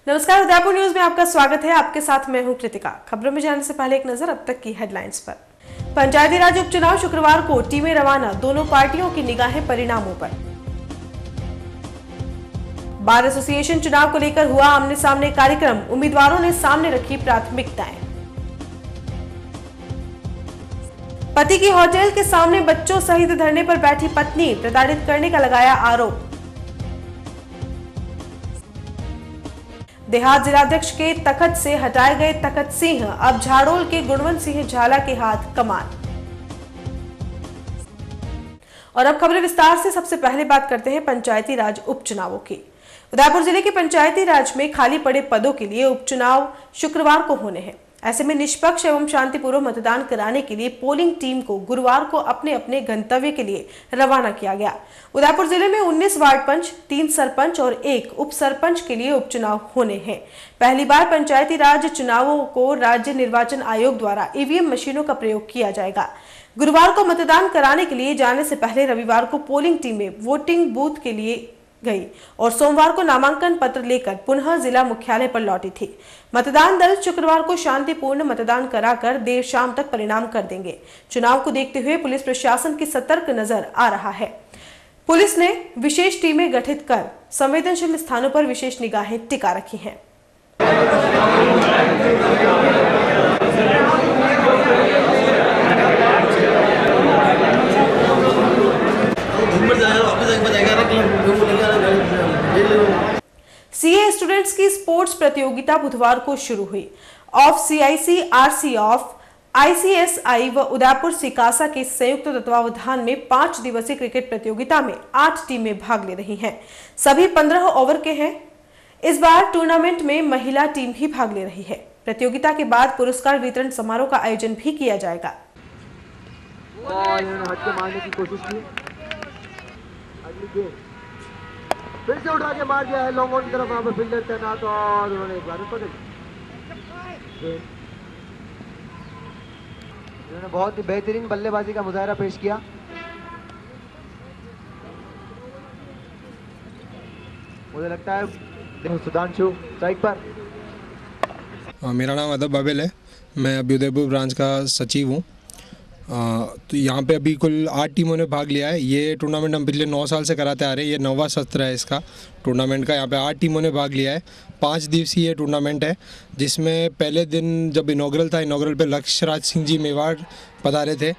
नमस्कार, उदयपुर न्यूज में आपका स्वागत है। आपके साथ मैं हूं कृतिका। खबरों में जाने से पहले एक नजर अब तक की हेडलाइंस पर। पंचायती राज उपचुनाव शुक्रवार को, टीमें रवाना, दोनों पार्टियों की निगाहें परिणामों पर। बार एसोसिएशन चुनाव को लेकर हुआ आमने सामने कार्यक्रम, उम्मीदवारों ने सामने रखी प्राथमिकताएं। पति की होटल के सामने बच्चों सहित धरने पर बैठी पत्नी, प्रताड़ित करने का लगाया आरोप। देहात जिलाध्यक्ष के तखत से हटाए गए तखत सिंह, अब झाड़ोल के गुणवंत सिंह झाला के हाथ कमान। और अब खबरें विस्तार से। सबसे पहले बात करते हैं पंचायती राज उपचुनावों की। उदयपुर जिले के पंचायती राज में खाली पड़े पदों के लिए उपचुनाव शुक्रवार को होने हैं। ऐसे में निष्पक्ष एवं शांतिपूर्वक मतदान कराने के लिए पोलिंग टीम को गुरुवार को अपने अपने गंतव्य के लिए रवाना किया गया। उदयपुर जिले में 19 वार्ड पंच, 3 सरपंच और 1 उप सरपंच के लिए उपचुनाव होने हैं। पहली बार पंचायती राज चुनावों को राज्य निर्वाचन आयोग द्वारा ईवीएम मशीनों का प्रयोग किया जाएगा। गुरुवार को मतदान कराने के लिए जाने से पहले रविवार को पोलिंग टीमें वोटिंग बूथ के लिए गई और सोमवार को नामांकन पत्र लेकर पुनः जिला मुख्यालय पर लौटी थी। मतदान दल शुक्रवार को शांतिपूर्ण मतदान कराकर देर शाम तक परिणाम कर देंगे। चुनाव को देखते हुए पुलिस प्रशासन की सतर्क नजर आ रहा है। पुलिस ने विशेष टीमें गठित कर संवेदनशील स्थानों पर विशेष निगाहें टिका रखी हैं। सीए स्टूडेंट्स की स्पोर्ट्स प्रतियोगिता बुधवार को शुरू हुई। Of CIC, RC of, ICSI व उदयपुर सिकासा के संयुक्त तत्वावधान में 5 दिवसीय क्रिकेट प्रतियोगिता में 8 टीमें भाग ले रही हैं। सभी 15 ओवर के हैं। इस बार टूर्नामेंट में महिला टीम भी भाग ले रही है। प्रतियोगिता के बाद पुरस्कार वितरण समारोह का आयोजन भी किया जाएगा। फिर से उठा के मार दिया है लॉन्ग ऑन की तरफ। वहां पर फील्डर तैनात और उन्होंने एक बार पकड़ उन्होंने बहुत ही बेहतरीन बल्लेबाजी का मुजाहरा पेश किया। मुझे लगता है सुधांशु स्ट्राइक पर। मेरा नाम अदब बाबेल है। मैं अभी उदयपुर ब्रांच का सचिव हूँ। तो यहाँ पे अभी कुल 8 टीमों ने भाग लिया है। ये टूर्नामेंट हम पिछले 9 साल से कराते आ रहे हैं। ये 9वां सत्र है इसका टूर्नामेंट का। यहाँ पे 8 टीमों ने भाग लिया है। 5 दिवसीय टूर्नामेंट है, जिसमें पहले दिन जब इनॉग्रल था, इनॉग्रल पे लक्ष्य राज सिंह जी मेवाड़ पधारे थे।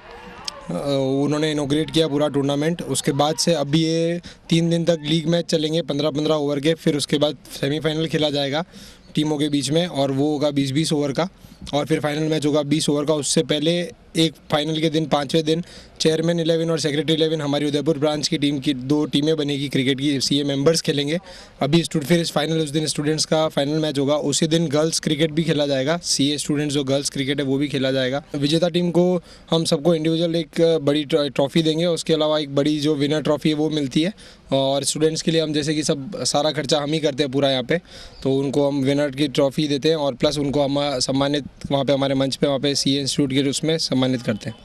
उन्होंने इनॉग्रेट किया पूरा टूर्नामेंट। उसके बाद से अभी ये 3 दिन तक लीग मैच चलेंगे 15-15 ओवर के। फिर उसके बाद सेमीफाइनल खेला जाएगा टीमों के बीच में, और वो होगा 20-20 ओवर का, और फिर फाइनल मैच होगा 20 ओवर का। उससे पहले एक फाइनल के दिन 5वें दिन चेयरमैन 11 और सेक्रेटरी 11 हमारी उदयपुर ब्रांच की टीम की 2 टीमें बनेगी क्रिकेट की। सीए मेंबर्स खेलेंगे अभी। फिर इस फाइनल उस दिन स्टूडेंट्स का फाइनल मैच होगा। उसी दिन गर्ल्स क्रिकेट भी खेला जाएगा। सीए स्टूडेंट्स जो गर्ल्स क्रिकेट है वो भी खेला जाएगा। विजेता टीम को हम सबको इंडिविजुअल एक बड़ी ट्रॉफी देंगे। उसके अलावा एक बड़ी जो विनर ट्रॉफी है वो मिलती है। और स्टूडेंट्स के लिए हम जैसे कि सब सारा खर्चा हम ही करते हैं पूरा यहाँ पे, तो उनको हम विनर की ट्रॉफी देते हैं और प्लस उनको हम सम्मानित वहाँ पे हमारे मंच पे वहाँ पे सीए इंस्टीट्यूट के उसमें सम्मानित करते हैं।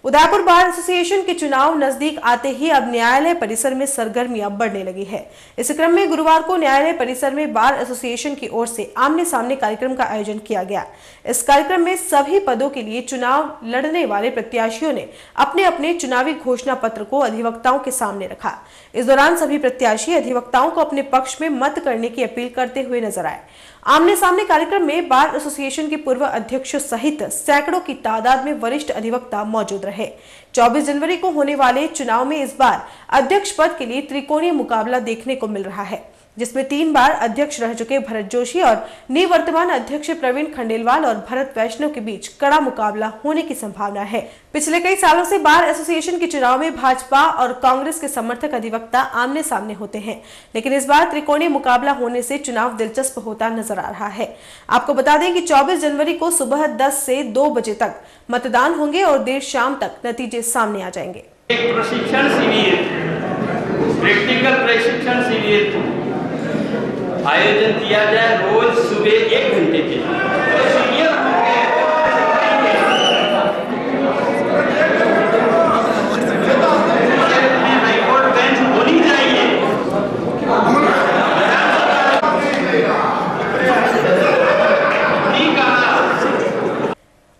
उदयपुर बार एसोसिएशन के चुनाव नजदीक आते ही अब न्यायालय परिसर में सरगर्मियां बढ़ने लगी है। इस क्रम में गुरुवार को न्यायालय परिसर में बार एसोसिएशन की ओर से आमने सामने कार्यक्रम का आयोजन किया गया। इस कार्यक्रम में सभी पदों के लिए चुनाव लड़ने वाले प्रत्याशियों ने अपने अपने चुनावी घोषणा पत्र को अधिवक्ताओं के सामने रखा। इस दौरान सभी प्रत्याशी अधिवक्ताओं को अपने पक्ष में मत करने की अपील करते हुए नजर आए। आमने सामने कार्यक्रम में बार एसोसिएशन के पूर्व अध्यक्षों सहित सैकड़ों की तादाद में वरिष्ठ अधिवक्ता मौजूद रहे। 24 जनवरी को होने वाले चुनाव में इस बार अध्यक्ष पद के लिए त्रिकोणीय मुकाबला देखने को मिल रहा है, जिसमें 3 बार अध्यक्ष रह चुके भरत जोशी और निवर्तमान अध्यक्ष प्रवीण खंडेलवाल और भरत वैष्णव के बीच कड़ा मुकाबला होने की संभावना है। पिछले कई सालों से बार एसोसिएशन के चुनाव में भाजपा और कांग्रेस के समर्थक अधिवक्ता आमने सामने होते हैं, लेकिन इस बार त्रिकोणीय मुकाबला होने से चुनाव दिलचस्प होता नजर आ रहा है। आपको बता दें कि 24 जनवरी को सुबह 10 से 2 बजे तक मतदान होंगे और देर शाम तक नतीजे सामने आ जाएंगे। प्रशिक्षण शिविर, प्रैक्टिकल प्रशिक्षण शिविर आयोजन किया जाए रोज सुबह 1 घंटे के लिए। हाईकोर्ट बेंच होनी चाहिए।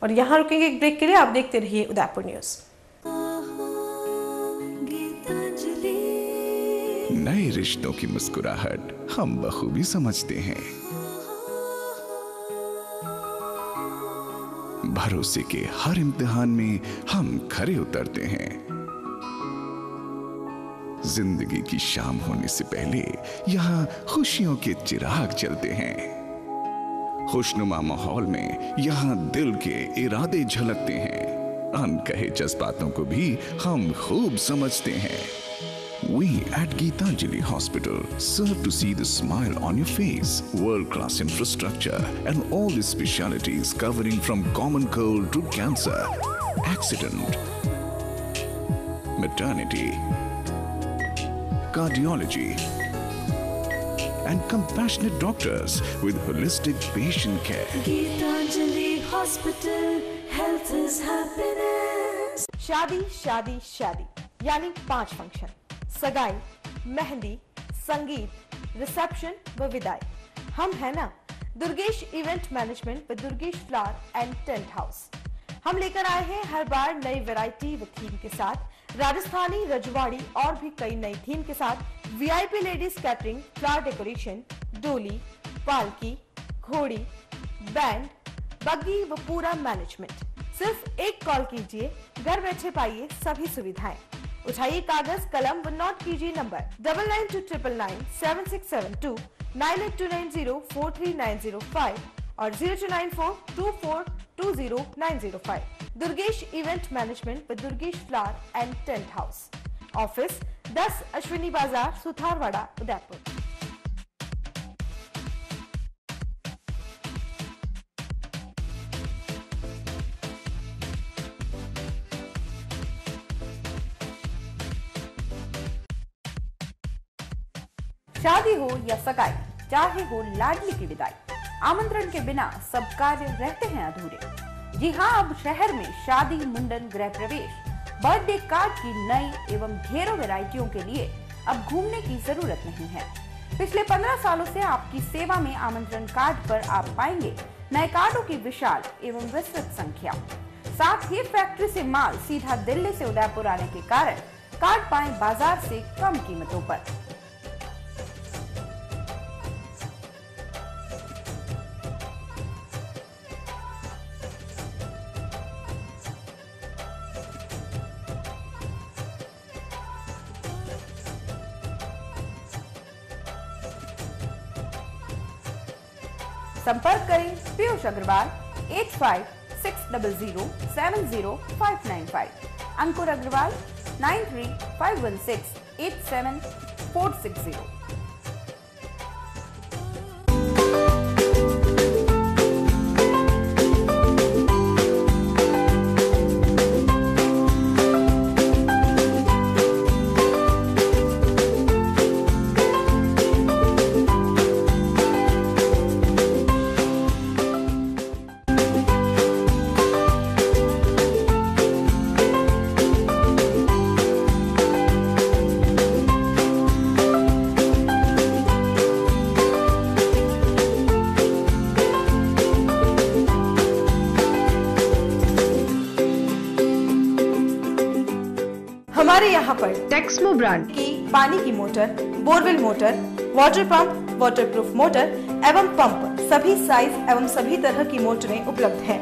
और यहाँ रुकेंगे एक ब्रेक के लिए। आप देखते रहिए उदयपुर न्यूज। नए रिश्तों की मुस्कुराहट हम बखूबी समझते हैं। भरोसे के हर इम्तिहान में हम खरे उतरते हैं। जिंदगी की शाम होने से पहले यहाँ खुशियों के चिराग जलते हैं। खुशनुमा माहौल में यहाँ दिल के इरादे झलकते हैं। अनकहे जज्बातों को भी हम खूब समझते हैं। We at Geetanjali Hospital serve to see the smile on your face. World-class infrastructure and all the specialties covering from common cold to cancer, accident, maternity, cardiology, and compassionate doctors with holistic patient care. Geetanjali Hospital, health is happiness. शादी शादी शादी यानी 5 function, सगाई, मेहंदी, संगीत, reception व विदाई। हम है ना दुर्गेश इवेंट मैनेजमेंट व Durgesh flower and tent house. हम लेकर आए हैं हर बार नई वैरायटी व थीम के साथ, राजस्थानी, रजवाड़ी और भी कई नई थीम के साथ VIP ladies catering, flower decoration, डोली, पालकी, घोड़ी, बैंड, बग्गी व पूरा मैनेजमेंट। सिर्फ एक कॉल कीजिए, घर बैठे पाइए सभी सुविधाएं। उठाइए कागज कलम व नोट कीजिए नंबर 9929997672, 9829043905 और 029424200905। दुर्गेश इवेंट मैनेजमेंट व Durgesh flower and tent house. Office 10 Ashwini बाजार, सुथारवाड़ा, उदयपुर। शादी हो या सगाई, चाहे हो लाडली की विदाई, आमंत्रण के बिना सब कार्य रहते हैं अधूरे। जी हाँ, अब शहर में शादी, मुंडन, गृह प्रवेश, बर्थडे कार्ड की नई एवं ढेरों वैरायटियों के लिए अब घूमने की जरूरत नहीं है। पिछले 15 सालों से आपकी सेवा में आमंत्रण कार्ड पर आप पाएंगे नए कार्डों की विशाल एवं विस्तृत संख्या। साथ ही फैक्ट्री से माल सीधा दिल्ली से उदयपुर आने के कारण कार्ड पाएं बाजार से कम कीमतों पर। संपर्क करें पीयूष अग्रवाल 8560070595, अंकुर अग्रवाल 9351687460। हमारे यहाँ पर टेक्समो ब्रांड की पानी की motor, borewell motor, water pump, waterproof motor एवं पंप, सभी साइज एवं सभी तरह की मोटरें उपलब्ध हैं।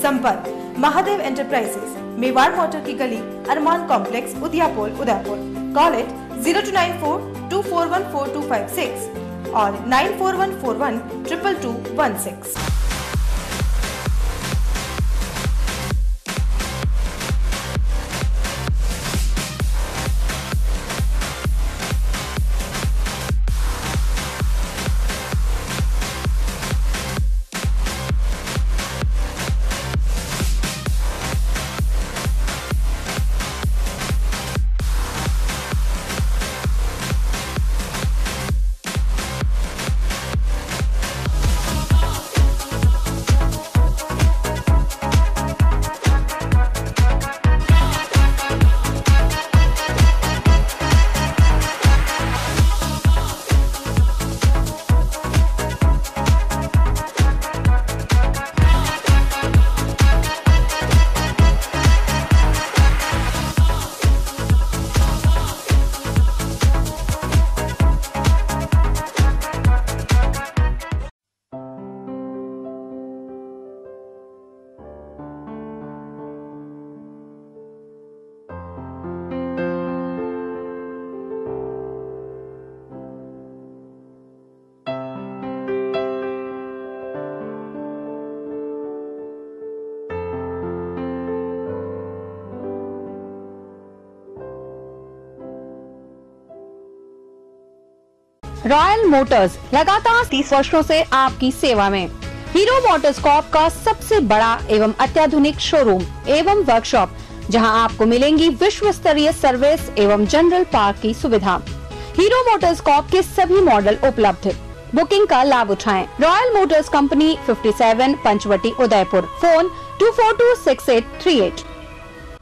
संपर्क महादेव एंटरप्राइजेस, मेवाड़ मोटर की गली, अरमान कॉम्प्लेक्स, उदियापुर, उदयपुर। कॉल इट 0294241426 और 9414122216। रॉयल मोटर्स लगातार 30 वर्षों से आपकी सेवा में। हीरो मोटरकॉर्प का सबसे बड़ा एवं अत्याधुनिक शोरूम एवं वर्कशॉप, जहां आपको मिलेंगी विश्व स्तरीय सर्विस एवं जनरल पार्क की सुविधा। हीरो मोटरकॉर्प के सभी मॉडल उपलब्ध। बुकिंग का लाभ उठाएं। Royal motors company 57 Panchwati Udaipur. Phone 2426838।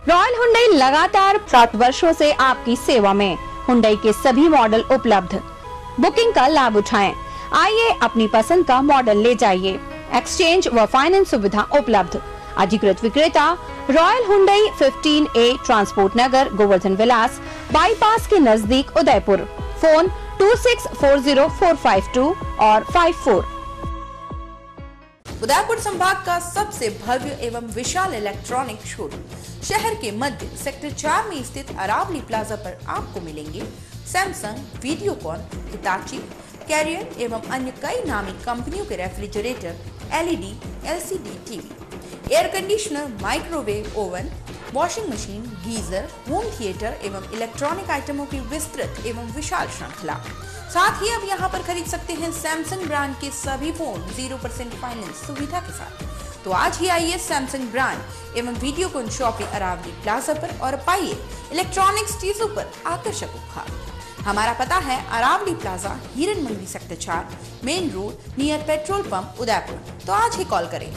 Royal Hyundai लगातार 7 वर्षों से आपकी सेवा में। हुंडई के सभी मॉडल उपलब्ध। बुकिंग का लाभ उठाएं। आइए अपनी पसंद का मॉडल ले जाइए। एक्सचेंज व फाइनेंस सुविधा उपलब्ध। अधिकृत विक्रेता रॉयल हुंडई 15A ट्रांसपोर्ट नगर, गोवर्धन विलास, बाईपास के नजदीक उदयपुर। फोन 264045 और 54। उदयपुर संभाग का सबसे भव्य एवं विशाल इलेक्ट्रॉनिक शोरूम शहर के मध्य सेक्टर 4 में स्थित अरावली प्लाजा पर आपको मिलेंगे सैमसंग, वीडियोकॉन, हिताची, कैरियर एवं अन्य कई नामी कंपनियों के refrigerator, LED, LCD TV, air conditioner, microwave oven, washing machine, geyser, home theatre एवं इलेक्ट्रॉनिक आइटमों की विस्तृत एवं विशाल श्रृंखला। साथ ही अब यहाँ पर खरीद सकते हैं सैमसंग ब्रांड के सभी फोन 0% फाइनेंस सुविधा के साथ। तो आज ही आइए सैमसंग ब्रांड एवं वीडियोकॉन शॉप अरावली प्लाजा पर और पाइए इलेक्ट्रॉनिक्स चीजों पर आकर्षक उपहार। हमारा पता है Aravali plaza, Hiran Mandi sector 4, main road near petrol pump, Udaipur. तो आज ही कॉल करें।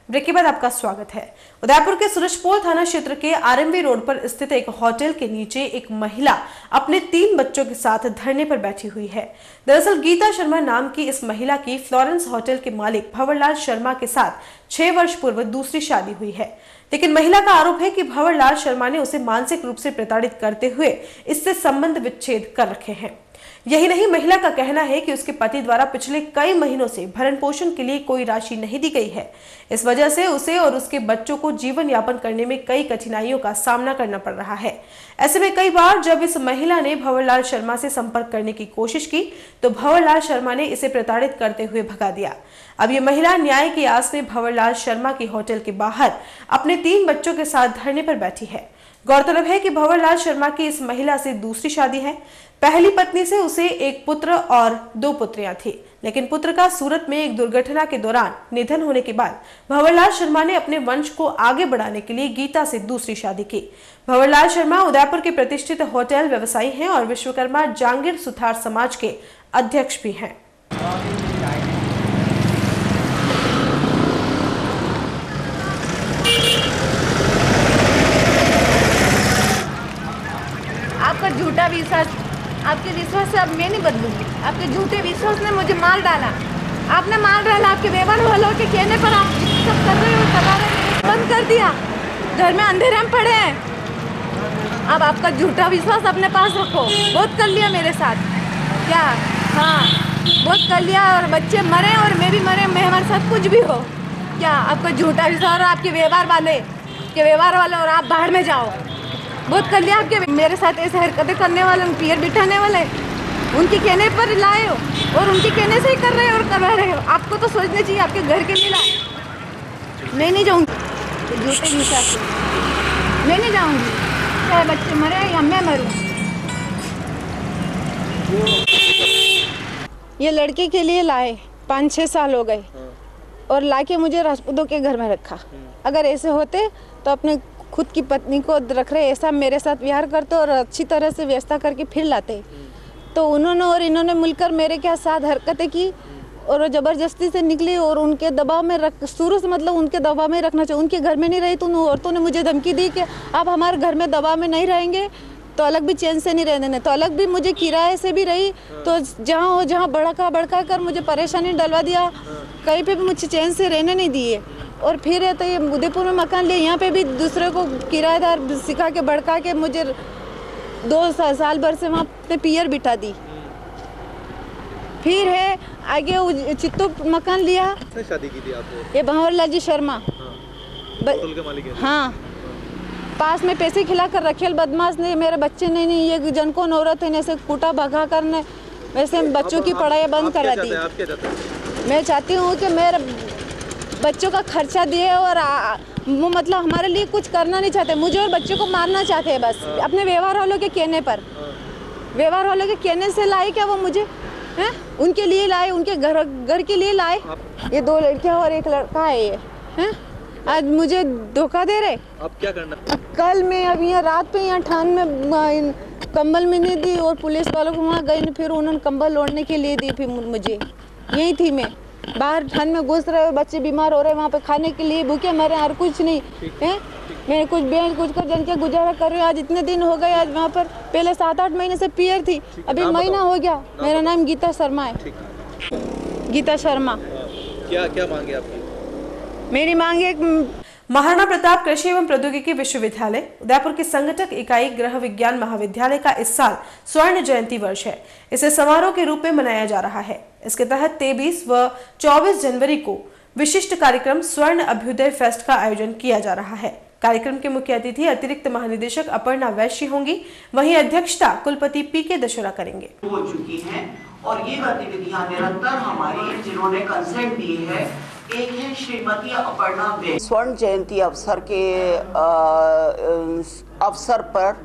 ब्रेक के बाद आपका स्वागत है। उदयपुर के सूरजपोल थाना क्षेत्र के आरएमबी रोड पर स्थित एक होटल के नीचे एक महिला अपने 3 बच्चों के साथ धरने पर बैठी हुई है। दरअसल गीता शर्मा नाम की इस महिला की फ्लोरेंस होटल के मालिक भंवरलाल शर्मा के साथ 6 वर्ष पूर्व दूसरी शादी हुई है, लेकिन महिला का आरोप है कि भंवरलाल शर्मा ने उसे मानसिक रूप से प्रताड़ित करते हुए इससे संबंध विच्छेद कर रखे हैं। यही नहीं, महिला का कहना है कि उसके पति द्वारा पिछले कई महीनों से भरण पोषण के लिए कोई राशि नहीं दी गई है। इस वजह से उसे और उसके बच्चों को जीवन यापन करने में कई कठिनाइयों का सामना करना पड़ रहा है। ऐसे में कई बार जब इस महिला ने भंवरलाल शर्मा से संपर्क करने की कोशिश की तो भंवरलाल शर्मा ने इसे प्रताड़ित करते हुए भगा दिया। अब ये महिला न्याय की आस में भंवरलाल शर्मा की होटल के बाहर अपने 3 बच्चों के साथ धरने पर बैठी है। गौरतलब है कि भंवरलाल शर्मा की इस महिला से दूसरी शादी है। पहली पत्नी से उसे एक पुत्र और 2 पुत्रियां थी, लेकिन पुत्र का सूरत में एक दुर्घटना के दौरान निधन होने के बाद भंवरलाल शर्मा ने अपने वंश को आगे बढ़ाने के लिए गीता से दूसरी शादी की। भंवरलाल शर्मा उदयपुर के प्रतिष्ठित होटल व्यवसायी हैं और विश्वकर्मा जांगीर सुथार समाज के अध्यक्ष भी हैं। आपका झूठा विश्वास, आपके विश्वास से अब मैं नहीं बदलूंगी। आपके झूठे विश्वास ने मुझे मार डाला। आपने मार डाला। आपके व्यवहार वालों के कहने पर आप सब कर रहे हो, करा रहे हो, बंद कर दिया। घर में अंधेरे में पड़े हैं। अब आपका झूठा विश्वास अपने पास रखो। बहुत कर लिया मेरे साथ, क्या? हाँ, बहुत कर लिया और बच्चे मरे और मैं भी मरे, मैं हमारे साथ कुछ भी हो। क्या आपका झूठा विश्वास और आपके व्यवहार वाले और आप बाहर में जाओ। बहुत कर लिया आपके मेरे साथ ऐसे हरकतें करने वाले, पीयर बिठाने वाले, उनके कहने पर लाए हो और उनके कहने से ही कर रहे हो और करवा रहे हो। आपको तो सोचना चाहिए आपके घर के लिए लाए। मैं नहीं जाऊँगी तो झूठे विश्वास से, मैं नहीं जाऊँगी, चाहे बच्चे मरे या मैं मरूँ। ये लड़के के लिए लाए 5-6 साल हो गए और लाके मुझे राजपूतों के घर में रखा। अगर ऐसे होते तो अपने खुद की पत्नी को रख रहे, ऐसा मेरे साथ व्यवहार करते और अच्छी तरह से व्यवस्था करके फिर लाते। तो उन्होंने और इन्होंने मिलकर मेरे के साथ हरकतें की और ज़बरदस्ती से निकली और उनके दबाव में रख, शुरू से मतलब उनके दबाव में रखना चाहिए। उनके घर में नहीं रही तो उन औरतों ने मुझे धमकी दी कि आप हमारे घर में दबाव में नहीं रहेंगे तो अलग भी चैन से नहीं रहने देने। तो अलग भी मुझे किराए से भी रही, तो जहाँ भड़का कर मुझे परेशानी डलवा दिया। कहीं पे भी मुझे चैन से रहने नहीं दिए। और फिर है तो ये उदयपुर में मकान लिए, यहाँ पे भी दूसरे को किराएदार सिखा के भड़का के मुझे 2 साल भर से वहाँ पे पीयर बिठा दी। फिर है आगे चित्तो मकान लिया। किसने शादी की थी आपको? ये भंवरलाल जी शर्मा, होटल के मालिक हैं। हाँ, पास में पैसे खिला कर रखेल बदमाश ने, मेरे बच्चे नहीं ये जनकोन औरत है ऐसे कूटा भगा कर ने वैसे बच्चों की पढ़ाई बंद करा दी। मैं चाहती हूँ कि बच्चों का खर्चा दिए और वो मतलब हमारे लिए कुछ करना नहीं चाहते, मुझे और बच्चों को मारना चाहते हैं बस अपने व्यवहार वालों के कहने पर। व्यवहार वालों के कहने से लाए क्या वो मुझे, हैं? उनके लिए लाए, उनके घर के लिए लाए। ये 2 लड़कियां और 1 लड़का है ये, हैं? आज मुझे धोखा दे रहे। अब क्या करना? कल मैं अब यहाँ रात पे यहाँ ठान में कंबल मैंने दी और पुलिस वालों को वहाँ गई, फिर उन्होंने कंबल ओढ़ने के लिए दी। फिर मुझे यही थी, मैं बाहर ठंड में घुस रहे, बच्चे बीमार हो रहे, वहाँ पे खाने के लिए भूखे मरे और कुछ नहीं है। मैं कुछ कर जन के गुजारा कर रही हूँ। आज इतने दिन हो गए, आज वहाँ पर पहले 7-8 महीने से पियर थी, अभी महीना हो गया। मेरा नाम गीता शर्मा है, गीता शर्मा। क्या मांगे आपकी? मेरी मांग है महाराणा प्रताप कृषि एवं प्रौद्योगिकी विश्वविद्यालय उदयपुर की संगठक इकाई गृह विज्ञान महाविद्यालय का इस साल स्वर्ण जयंती वर्ष है। इसे समारोह के रूप में मनाया जा रहा है। इसके तहत 23 व 24 जनवरी को विशिष्ट कार्यक्रम स्वर्ण अभ्युदय फेस्ट का आयोजन किया जा रहा है। कार्यक्रम के मुख्य अतिथि अतिरिक्त महानिदेशक अपर्णा वैश्य होंगी, वहीं अध्यक्षता कुलपति पीके दशोरा करेंगे। हो चुकी हैं और ये गतिविधियां निरंतर हमारी जिन्होंने कंसेंट दी है, एक है श्रीमती अपर्णा वैश्य। स्वर्ण जयंती अवसर पर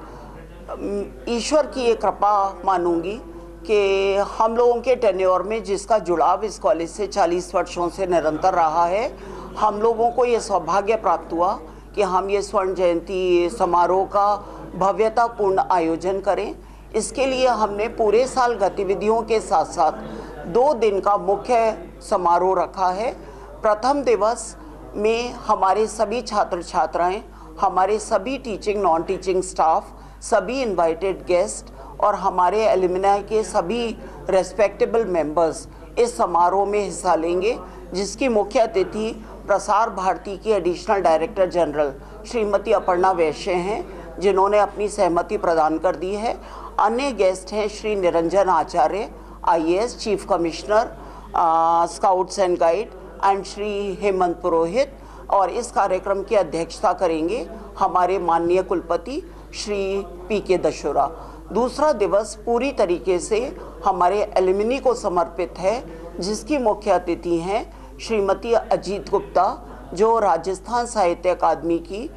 ईश्वर की ये कृपा मानूंगी कि हम लोगों के टेन्योर में जिसका जुड़ाव इस कॉलेज से 40 वर्षों से निरंतर रहा है, हम लोगों को ये सौभाग्य प्राप्त हुआ कि हम ये स्वर्ण जयंती समारोह का भव्यतापूर्ण आयोजन करें। इसके लिए हमने पूरे साल गतिविधियों के साथ साथ 2 दिन का मुख्य समारोह रखा है। प्रथम दिवस में हमारे सभी छात्र छात्राएं, हमारे सभी टीचिंग नॉन टीचिंग स्टाफ, सभी इनवाइटेड गेस्ट और हमारे एलुमनाई के सभी रेस्पेक्टेबल मेंबर्स इस समारोह में हिस्सा लेंगे, जिसकी मुख्य अतिथि प्रसार भारती की additional director general Shrimati Aparna वैश्य हैं, जिन्होंने अपनी सहमति प्रदान कर दी है। अन्य गेस्ट हैं Shri Niranjan Acharya IAS chief commissioner scouts and guide and Shri Hemant Purohit, और इस कार्यक्रम की अध्यक्षता करेंगे हमारे माननीय कुलपति श्री पीके दशोरा। दूसरा दिवस पूरी तरीके से हमारे एलुमनी को समर्पित है, जिसकी मुख्य अतिथि हैं श्रीमती अजीत गुप्ता, जो राजस्थान साहित्य अकादमी की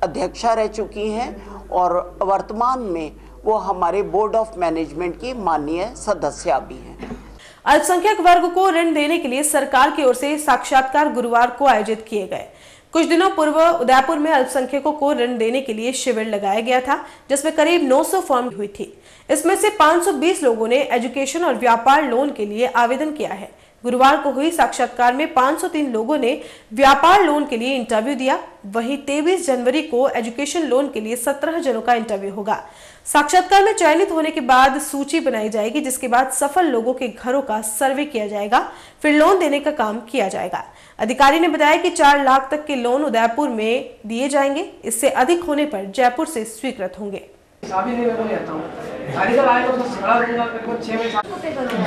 अध्यक्षा रह चुकी हैं और वर्तमान में वो हमारे बोर्ड ऑफ मैनेजमेंट की माननीय सदस्य भी हैं। अल्पसंख्यक वर्ग को ऋण देने के लिए सरकार की ओर से साक्षात्कार गुरुवार को आयोजित किए गए। कुछ दिनों पूर्व उदयपुर में अल्पसंख्यकों को ऋण देने के लिए शिविर लगाया गया था, जिसमें करीब 900 फॉर्म हुई थी। इसमें से 520 लोगों ने एजुकेशन और व्यापार लोन के लिए आवेदन किया है। गुरुवार को हुई साक्षात्कार में 503 लोगों ने व्यापार लोन के लिए इंटरव्यू दिया। वहीं 23 जनवरी को एजुकेशन लोन के लिए 17 जनों का इंटरव्यू होगा। साक्षात्कार में चयनित होने के बाद सूची बनाई जाएगी, जिसके बाद सफल लोगों के घरों का सर्वे किया जाएगा, फिर लोन देने का काम किया जाएगा। अधिकारी ने बताया कि 4 लाख तक के लोन उदयपुर में दिए जाएंगे। इससे अधिक होने पर जयपुर से स्वीकृत होंगे।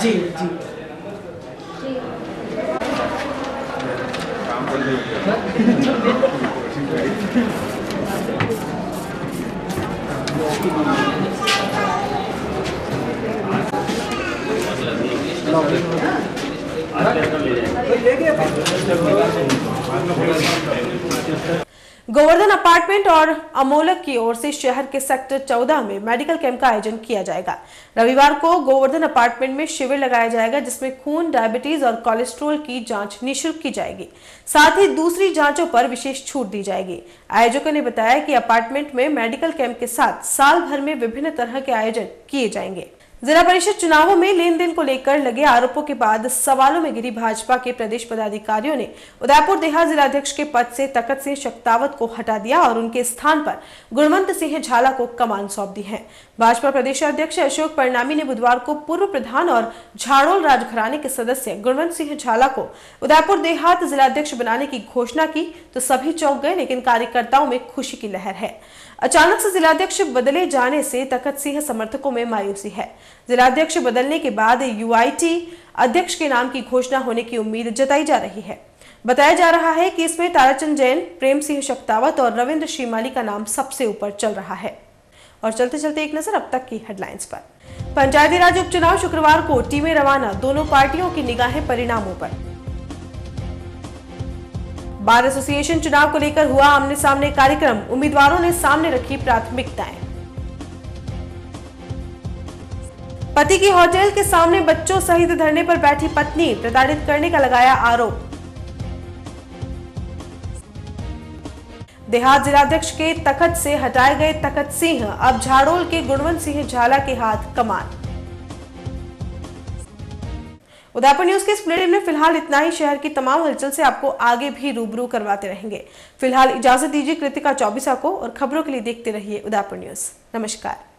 जी जी गोवर्धन अपार्टमेंट और अमोलक की ओर से शहर के सेक्टर 14 में मेडिकल कैंप का आयोजन किया जाएगा। रविवार को गोवर्धन अपार्टमेंट में शिविर लगाया जाएगा, जिसमें खून, डायबिटीज और कोलेस्ट्रॉल की जांच निःशुल्क की जाएगी। साथ ही दूसरी जांचों पर विशेष छूट दी जाएगी। आयोजकों ने बताया कि अपार्टमेंट में मेडिकल कैंप के साथ साल भर में विभिन्न तरह के आयोजन किए जाएंगे। जिला परिषद चुनावों में लेन देन को लेकर लगे आरोपों के बाद सवालों में घिरी भाजपा के प्रदेश पदाधिकारियों ने उदयपुर देहात जिलाध्यक्ष के पद से तखत सिंह शक्तावत को हटा दिया और उनके स्थान पर गुणवंत सिंह झाला को कमान सौंप दी है। भाजपा प्रदेशाध्यक्ष अशोक परनामी ने बुधवार को पूर्व प्रधान और झाड़ोल राजघराने के सदस्य गुणवंत सिंह झाला को उदयपुर देहात जिलाध्यक्ष बनाने की घोषणा की तो सभी चौंक गए, लेकिन कार्यकर्ताओं में खुशी की लहर है। अचानक से जिलाध्यक्ष बदले जाने से तखत सिंह समर्थकों में मायूसी है। जिलाध्यक्ष बदलने के बाद UIT अध्यक्ष के नाम की घोषणा होने की उम्मीद जताई जा रही है। बताया जा रहा है कि इसमें ताराचंद जैन, प्रेम सिंह शक्तावत और रविंद्र श्रीमाली का नाम सबसे ऊपर चल रहा है। और चलते चलते एक नजर अब तक की हेडलाइंस पर। पंचायती राज उपचुनाव शुक्रवार को टीमें रवाना, दोनों पार्टियों की निगाहें परिणामों पर। बार एसोसिएशन चुनाव को लेकर हुआ आमने सामने कार्यक्रम, उम्मीदवारों ने सामने रखी प्राथमिकताएं। पति की होटल के सामने बच्चों सहित धरने पर बैठी पत्नी, प्रताड़ित करने का लगाया आरोप। देहात जिलाध्यक्ष के तखत से हटाए गए तखत सिंह, अब झाड़ोल के गुणवंत सिंह झाला के हाथ कमान। उदयपुर न्यूज के इस बुलेटिन में फिलहाल इतना ही। शहर की तमाम हलचल से आपको आगे भी रूबरू करवाते रहेंगे। फिलहाल इजाजत दीजिए कृतिका चौबीसा को, और खबरों के लिए देखते रहिए उदयपुर न्यूज। नमस्कार।